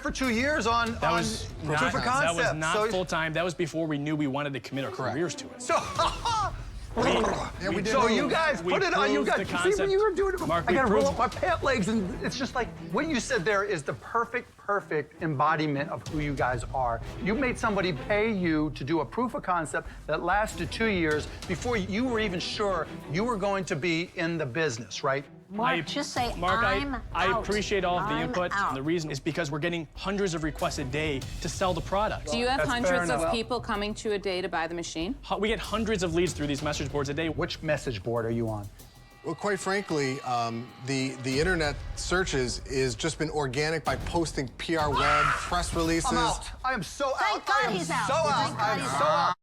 for 2 years on proof of concept. That was not full-time. That was before we knew we wanted to commit our careers to it. So, we did. so you guys put it on. You guys see when you were doing it. Mark, I gotta roll up my pant legs, and it's just like what you said there is the perfect embodiment of who you guys are. You made somebody pay you to do a proof of concept that lasted 2 years before you were even sure you were going to be in the business, right? Mark, just say, Mark, I'm out. I appreciate all of the I'm input. out. And the reason is because we're getting hundreds of requests a day to sell the product. Do you have That's fair hundreds of enough. people coming to a day to buy the machine? We get hundreds of leads through these message boards a day. Which message board are you on? Well, quite frankly, the internet searches is just been organic by posting PR web, press releases. I'm out. I am so out. Thank God I am he's out. so out. Thank God I am he's so out.